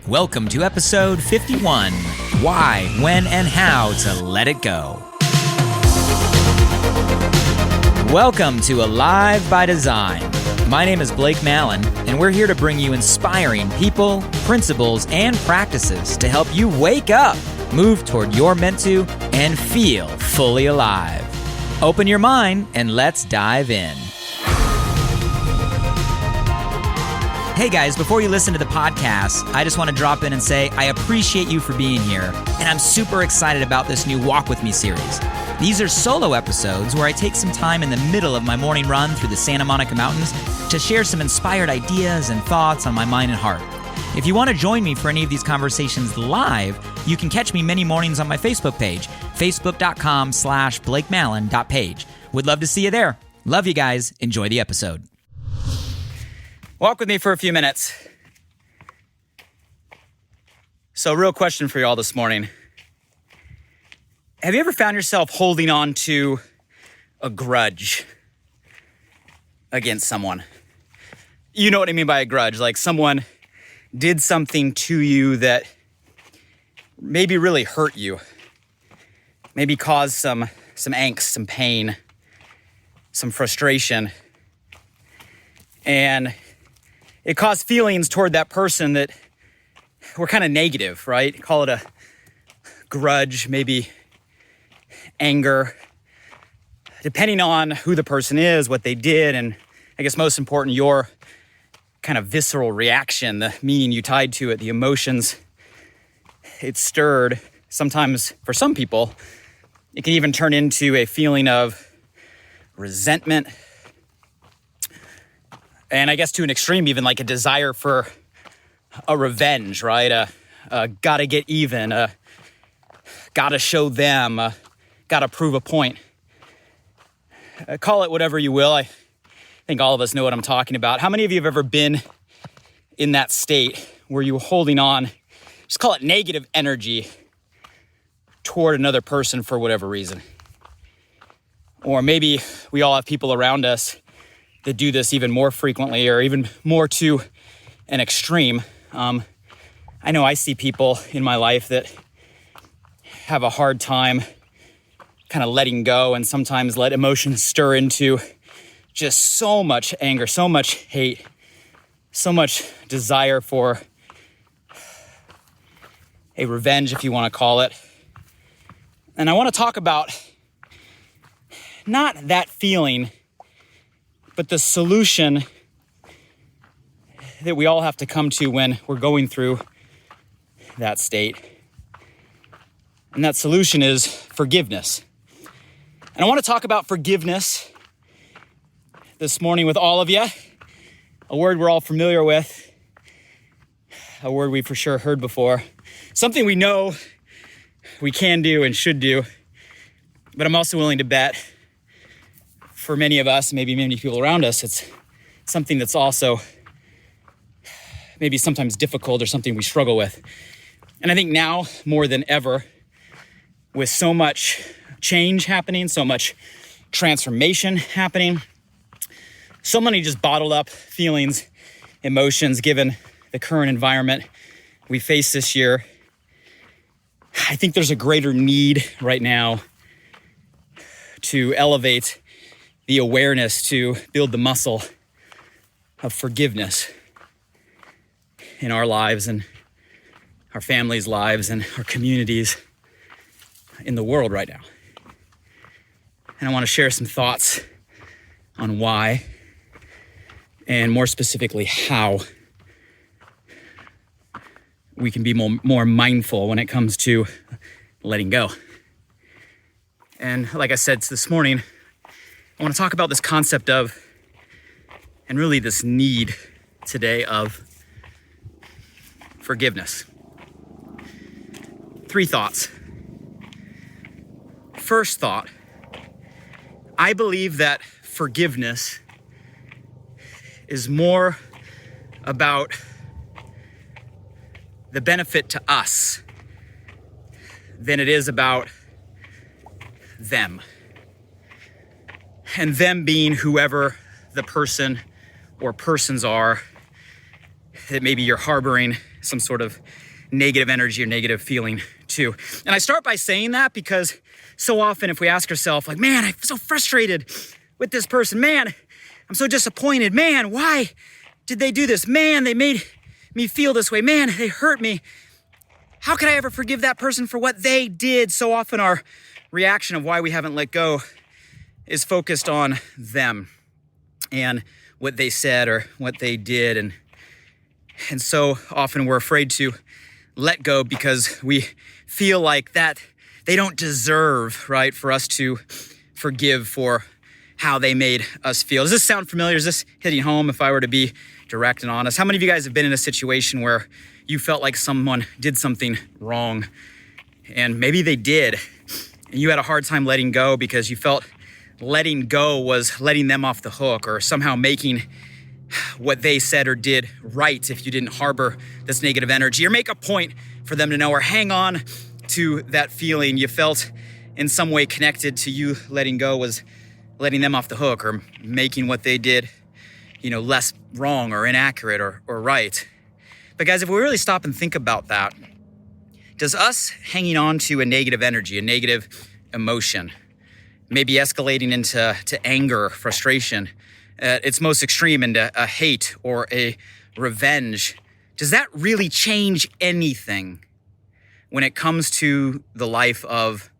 Welcome to episode 51, Why, When, and How to Let It Go. Welcome to Alive by Design. My name is Blake Mallon, and we're here to bring you inspiring people, principles, and practices to help you wake up, move toward your meant to, and feel fully alive. Open your mind and let's dive in. Hey guys, before you listen to the podcast, I just want to drop in and say I appreciate you for being here, and I'm super excited about this new Walk With Me series. These are solo episodes where I take some time in the middle of my morning run through the Santa Monica Mountains to share some inspired ideas and thoughts on my mind and heart. If you want to join me for any of these conversations live, you can catch me many mornings on my Facebook page, facebook.com/blakemallon.page. Would love to see you there. Love you guys. Enjoy the episode. Walk with me for a few minutes. So, real question for y'all this morning. Have you ever found yourself holding on to a grudge against someone? You know what I mean by a grudge, like someone did something to you that maybe really hurt you, maybe caused some angst, some pain, some frustration, and it caused feelings toward that person that were kind of negative, right? Call it a grudge, maybe anger, depending on who the person is, what they did, and I guess most important, your kind of visceral reaction, the meaning you tied to it, the emotions it stirred. Sometimes, for some people, it can even turn into a feeling of resentment, and I guess to an extreme, even like a desire for a revenge, right? Gotta get even, gotta show them, gotta prove a point. Call it whatever you will. I think all of us know what I'm talking about. How many of you have ever been in that state where you were holding on, just call it negative energy toward another person for whatever reason? Or maybe we all have people around us that do this even more frequently or even more to an extreme. I know I see people in my life that have a hard time kind of letting go and sometimes let emotions stir into just so much anger, so much hate, so much desire for a revenge, if you want to call it. And I want to talk about not that feeling, but the solution that we all have to come to when we're going through that state. And that solution is forgiveness. And I want to talk about forgiveness this morning with all of you. A word we're all familiar with. A word we've for sure heard before. Something we know we can do and should do. But I'm also willing to bet for many of us, maybe many people around us, it's something that's also maybe sometimes difficult or something we struggle with. And I think now more than ever, with so much change happening, so much transformation happening, so many just bottled up feelings, emotions, given the current environment we face this year, I think there's a greater need right now to elevate the awareness, to build the muscle of forgiveness in our lives and our families' lives and our communities in the world right now. And I want to share some thoughts on why, and more specifically, how we can be more mindful when it comes to letting go. And like I said this morning, I want to talk about this concept of, and really this need today of forgiveness. 3 thoughts. First thought, I believe that forgiveness is more about the benefit to us than it is about them. And them being whoever the person or persons are that maybe you're harboring some sort of negative energy or negative feeling too. And I start by saying that because so often if we ask ourselves like, man, I'm so frustrated with this person. Man, I'm so disappointed. Man, why did they do this? Man, they made me feel this way. Man, they hurt me. How could I ever forgive that person for what they did? So often our reaction of why we haven't let go is focused on them and what they said or what they did. And so often we're afraid to let go because we feel like that they don't deserve, right, for us to forgive for how they made us feel. Does this sound familiar? Is this hitting home if I were to be direct and honest? How many of you guys have been in a situation where you felt like someone did something wrong and maybe they did and you had a hard time letting go because you felt letting go was letting them off the hook or somehow making what they said or did right if you didn't harbor this negative energy or make a point for them to know or hang on to that feeling you felt in some way connected to you letting go was letting them off the hook or making what they did, less wrong or inaccurate or right. But guys, if we really stop and think about that, does us hanging on to a negative energy, a negative emotion, maybe escalating into anger, frustration, its most extreme into a hate or a revenge, does that really change anything when it comes to the life of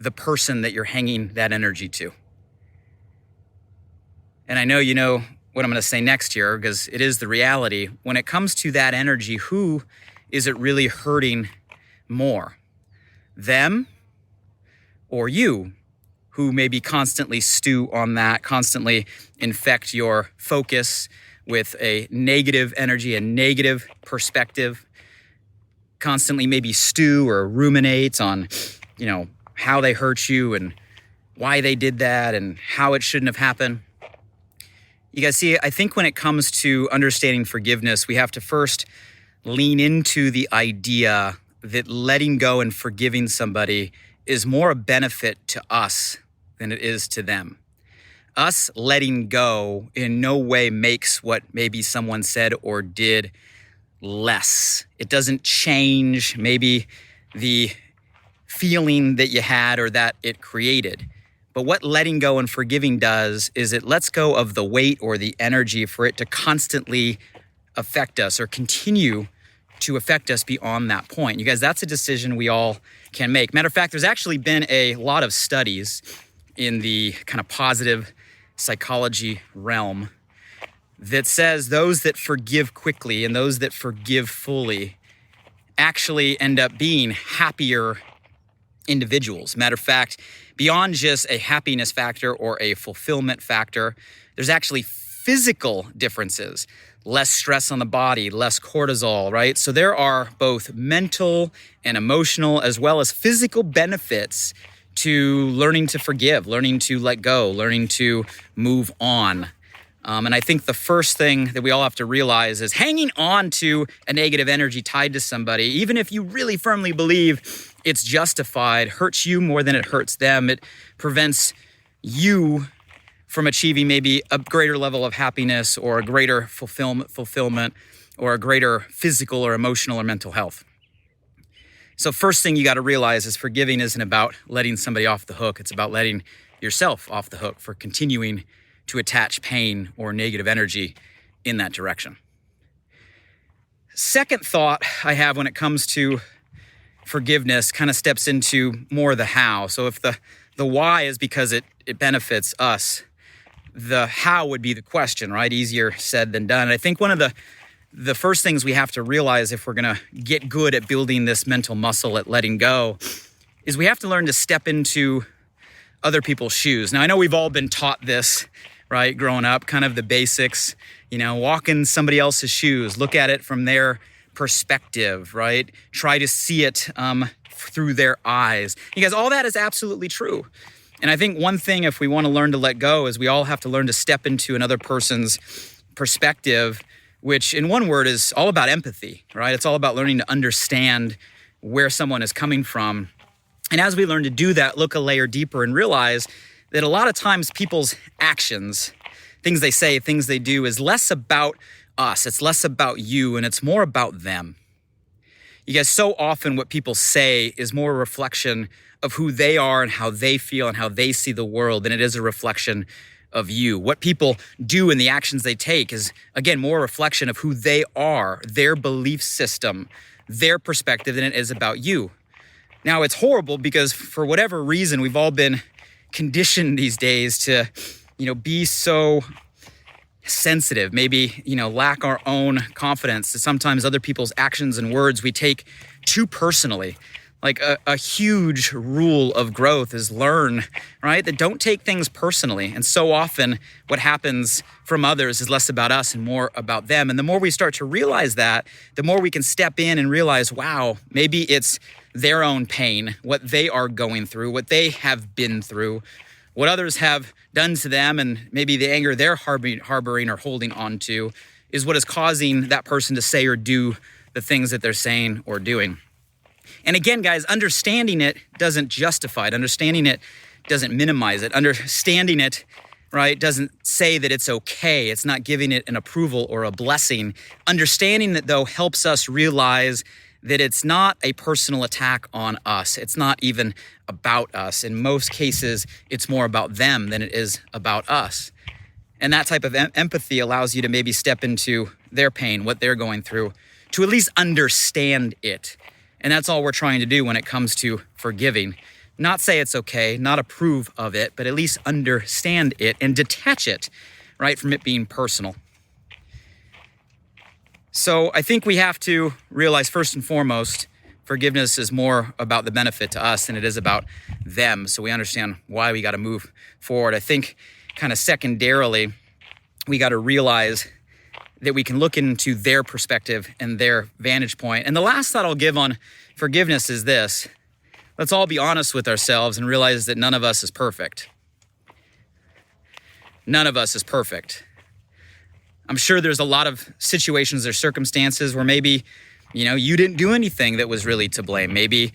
the person that you're hanging that energy to? And I know you know what I'm going to say next here because it is the reality. When it comes to that energy, who is it really hurting more? Them or you, who maybe constantly stew on that, constantly infect your focus with a negative energy, a negative perspective, constantly maybe stew or ruminate on, how they hurt you and why they did that and how it shouldn't have happened. You guys see, I think when it comes to understanding forgiveness, we have to first lean into the idea that letting go and forgiving somebody is more a benefit to us than it is to them. Us letting go in no way makes what maybe someone said or did less. It doesn't change maybe the feeling that you had or that it created. But what letting go and forgiving does is it lets go of the weight or the energy for it to constantly affect us or continue to affect us beyond that point. You guys, that's a decision we all can make. Matter of fact, there's actually been a lot of studies in the kind of positive psychology realm that says those that forgive quickly and those that forgive fully actually end up being happier individuals. Matter of fact, beyond just a happiness factor or a fulfillment factor, there's actually physical differences. Less stress on the body, less cortisol, right? So there are both mental and emotional as well as physical benefits to learning to forgive, learning to let go, learning to move on. And I think the first thing that we all have to realize is hanging on to a negative energy tied to somebody, even if you really firmly believe it's justified, hurts you more than it hurts them. It prevents you from achieving maybe a greater level of happiness or a greater fulfillment or a greater physical or emotional or mental health. So first thing you got to realize is forgiving isn't about letting somebody off the hook. It's about letting yourself off the hook for continuing to attach pain or negative energy in that direction. Second thought I have when it comes to forgiveness kind of steps into more of the how. So if the why is because it benefits us, the how would be the question, right? Easier said than done. And I think one of the first things we have to realize if we're going to get good at building this mental muscle at letting go is we have to learn to step into other people's shoes. Now, I know we've all been taught this, right? Growing up, kind of the basics, walk in somebody else's shoes, look at it from their perspective, right? Try to see it through their eyes. You guys, all that is absolutely true. And I think one thing, if we want to learn to let go, is we all have to learn to step into another person's perspective, which in one word is all about empathy, right? It's all about learning to understand where someone is coming from. And as we learn to do that, look a layer deeper and realize that a lot of times people's actions, things they say, things they do, is less about us. It's less about you, and it's more about them. You guys, so often what people say is more a reflection of who they are and how they feel and how they see the world than it is a reflection of you. What people do and the actions they take is, again, more a reflection of who they are, their belief system, their perspective than it is about you. Now, it's horrible because for whatever reason, we've all been conditioned these days to, be so sensitive, maybe, lack our own confidence. Sometimes other people's actions and words we take too personally. Like a huge rule of growth is learn, right? That don't take things personally. And so often what happens from others is less about us and more about them. And the more we start to realize that, the more we can step in and realize, wow, maybe it's their own pain, what they are going through, what they have been through, what others have done to them, and maybe the anger they're harboring or holding on to is what is causing that person to say or do the things that they're saying or doing. And again, guys, understanding it doesn't justify it. Understanding it doesn't minimize it. Understanding it, right, doesn't say that it's okay. It's not giving it an approval or a blessing. Understanding it, though, helps us realize that it's not a personal attack on us. It's not even about us. In most cases, it's more about them than it is about us. And that type of empathy allows you to maybe step into their pain, what they're going through, to at least understand it. And that's all we're trying to do when it comes to forgiving. Not say it's okay, not approve of it, but at least understand it and detach it, right, from it being personal. So I think we have to realize first and foremost, forgiveness is more about the benefit to us than it is about them. So we understand why we got to move forward. I think kind of secondarily, we got to realize that we can look into their perspective and their vantage point. And the last thought I'll give on forgiveness is this. Let's all be honest with ourselves and realize that none of us is perfect. None of us is perfect. I'm sure there's a lot of situations or circumstances where maybe, you didn't do anything that was really to blame. Maybe,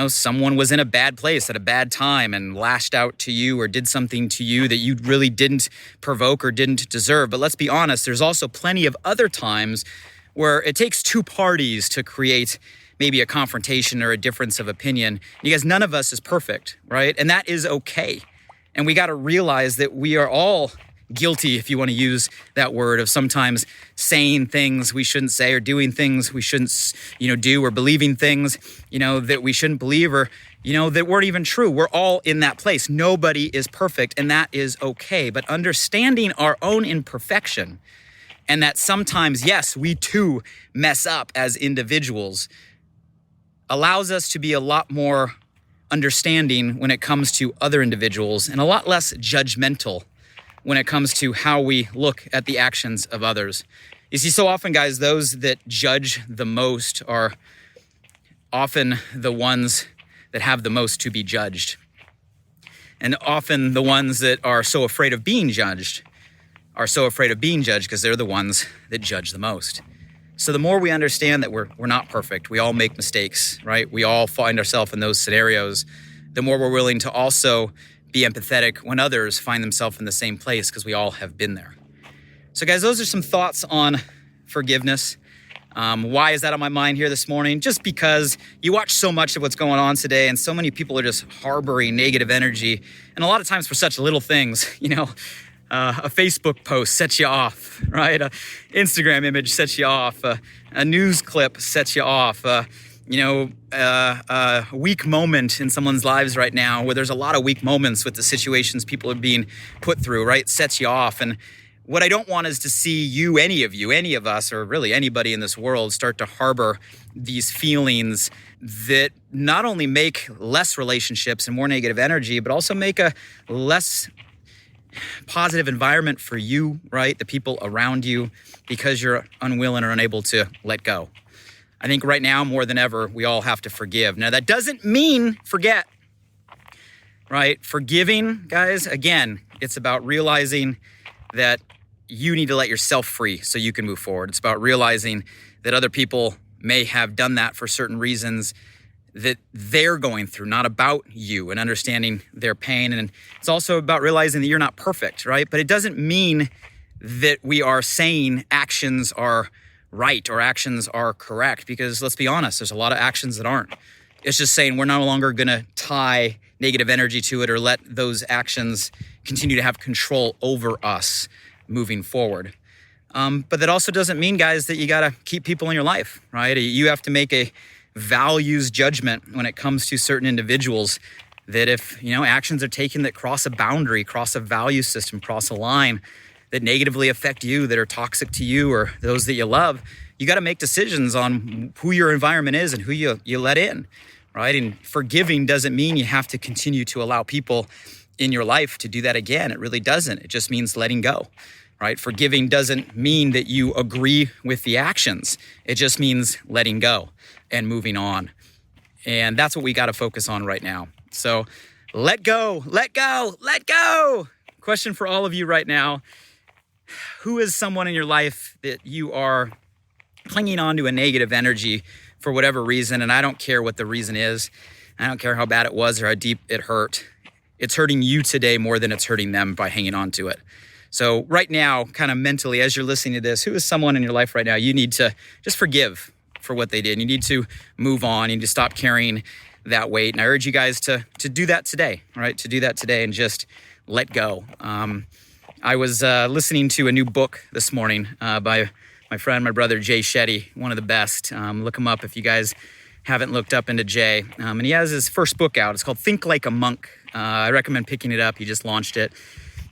someone was in a bad place at a bad time and lashed out to you or did something to you that you really didn't provoke or didn't deserve. But let's be honest, there's also plenty of other times where it takes two parties to create maybe a confrontation or a difference of opinion. You guys, none of us is perfect, right? And that is okay. And we got to realize that we are all guilty, if you want to use that word, of sometimes saying things we shouldn't say or doing things we shouldn't, do, or believing things, that we shouldn't believe, or, that weren't even true. We're all in that place. Nobody is perfect, and that is okay. But understanding our own imperfection and that sometimes, yes, we too mess up as individuals allows us to be a lot more understanding when it comes to other individuals and a lot less judgmental when it comes to how we look at the actions of others. You see, so often, guys, those that judge the most are often the ones that have the most to be judged. And often the ones that are so afraid of being judged are so afraid of being judged because they're the ones that judge the most. So the more we understand that we're not perfect, we all make mistakes, right? We all find ourselves in those scenarios, the more we're willing to also be empathetic when others find themselves in the same place, because we all have been there. So guys, those are some thoughts on forgiveness. Why is that on my mind here this morning? Just because you watch so much of what's going on today, and so many people are just harboring negative energy, and a lot of times for such little things. A Facebook post sets you off, right? An Instagram image sets you off. A news clip sets you off. A weak moment in someone's lives right now, where there's a lot of weak moments with the situations people are being put through, right? Sets you off. And what I don't want is to see any of us, or really anybody in this world, start to harbor these feelings that not only make less relationships and more negative energy, but also make a less positive environment for you, right? The people around you, because you're unwilling or unable to let go. I think right now, more than ever, we all have to forgive. Now, that doesn't mean forget, right? Forgiving, guys, again, it's about realizing that you need to let yourself free so you can move forward. It's about realizing that other people may have done that for certain reasons that they're going through, not about you, and understanding their pain. And it's also about realizing that you're not perfect, right? But it doesn't mean that we are saying actions are right or actions are correct, because let's be honest, there's a lot of actions that aren't. It's just saying we're no longer going to tie negative energy to it or let those actions continue to have control over us moving forward. But that also doesn't mean, guys, that you got to keep people in your life, right? You have to make a values judgment when it comes to certain individuals, that if, actions are taken that cross a boundary, cross a value system, cross a line that negatively affect you, that are toxic to you or those that you love, you got to make decisions on who your environment is and who you let in, right? And forgiving doesn't mean you have to continue to allow people in your life to do that again. It really doesn't. It just means letting go, right? Forgiving doesn't mean that you agree with the actions. It just means letting go and moving on. And that's what we got to focus on right now. So let go, let go, let go. Question for all of you right now. Who is someone in your life that you are clinging on to a negative energy for whatever reason? And I don't care what the reason is. I don't care how bad it was or how deep it hurt. It's hurting you today more than it's hurting them by hanging on to it. So right now, kind of mentally, as you're listening to this, who is someone in your life right now you need to just forgive for what they did? You need to move on. You need to stop carrying that weight. And I urge you guys to do that today, right? To do that today and just let go. I was listening to a new book this morning by my friend, my brother, Jay Shetty, one of the best. Look him up if you guys haven't looked up into Jay. And he has his first book out. It's called Think Like a Monk. I recommend picking it up. He just launched it.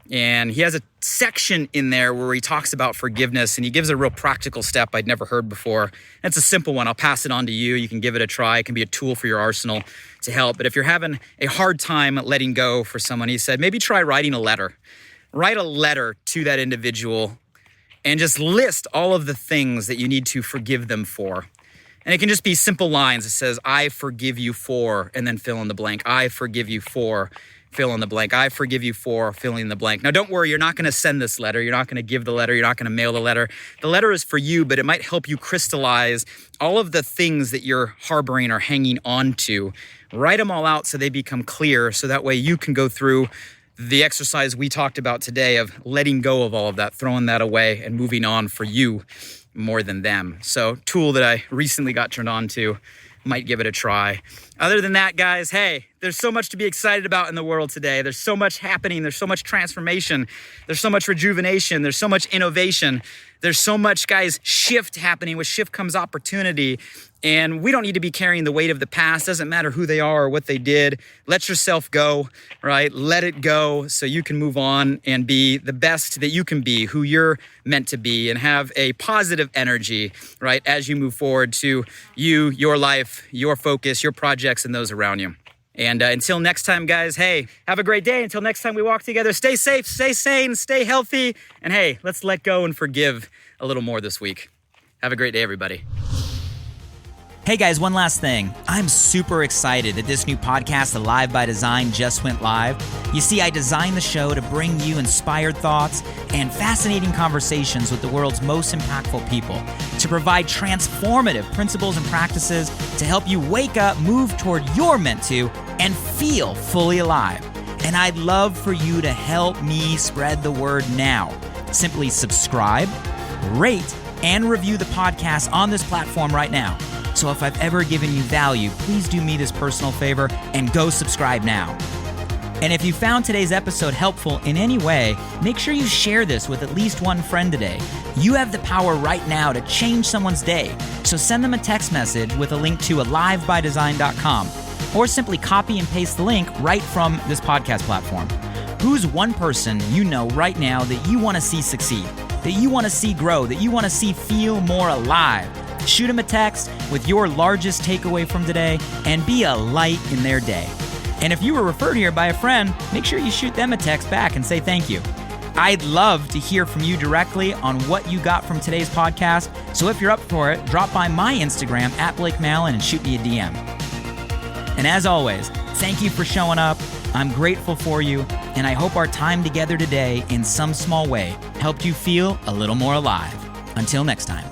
And he has a section in there where he talks about forgiveness, and he gives a real practical step I'd never heard before. And it's a simple one. I'll pass it on to you. You can give it a try. It can be a tool for your arsenal to help. But if you're having a hard time letting go for someone, he said, maybe try writing a letter. Write a letter to that individual and just list all of the things that you need to forgive them for. And it can just be simple lines. It says, I forgive you for, and then fill in the blank. I forgive you for, fill in the blank. I forgive you for, filling in the blank. Now, don't worry. You're not going to send this letter. You're not going to give the letter. You're not going to mail the letter. The letter is for you, but it might help you crystallize all of the things that you're harboring or hanging on to. Write them all out so they become clear, so that way you can go through the exercise we talked about today of letting go of all of that, throwing that away and moving on for you more than them. So, tool that I recently got turned on to, might give it a try. Other than that, guys, hey, there's so much to be excited about in the world today. There's so much happening. There's so much transformation. There's so much rejuvenation. There's so much innovation. There's so much, guys, shift happening. With shift comes opportunity. And we don't need to be carrying the weight of the past. Doesn't matter who they are or what they did. Let yourself go, right? Let it go so you can move on and be the best that you can be, who you're meant to be, and have a positive energy, right, as you move forward to you, your life, your focus, your projects, and those around you. And until next time, guys, hey, have a great day. Until next time we walk together, stay safe, stay sane, stay healthy. And hey, let's let go and forgive a little more this week. Have a great day, everybody. Hey guys, one last thing. I'm super excited that this new podcast, Alive by Design, just went live. You see, I designed the show to bring you inspired thoughts and fascinating conversations with the world's most impactful people, to provide transformative principles and practices to help you wake up, move toward your meant to, and feel fully alive. And I'd love for you to help me spread the word now. Simply subscribe, rate, and review the podcast on this platform right now. So if I've ever given you value, please do me this personal favor and go subscribe now. And if you found today's episode helpful in any way, make sure you share this with at least one friend today. You have the power right now to change someone's day. So send them a text message with a link to alivebydesign.com, or simply copy and paste the link right from this podcast platform. Who's one person you know right now that you want to see succeed, that you want to see grow, that you want to see feel more alive? Shoot them a text with your largest takeaway from today and be a light in their day. And if you were referred here by a friend, make sure you shoot them a text back and say thank you. I'd love to hear from you directly on what you got from today's podcast. So if you're up for it, drop by my Instagram @BlakeMallon and shoot me a DM. And as always, thank you for showing up. I'm grateful for you, and I hope our time together today in some small way helped you feel a little more alive. Until next time.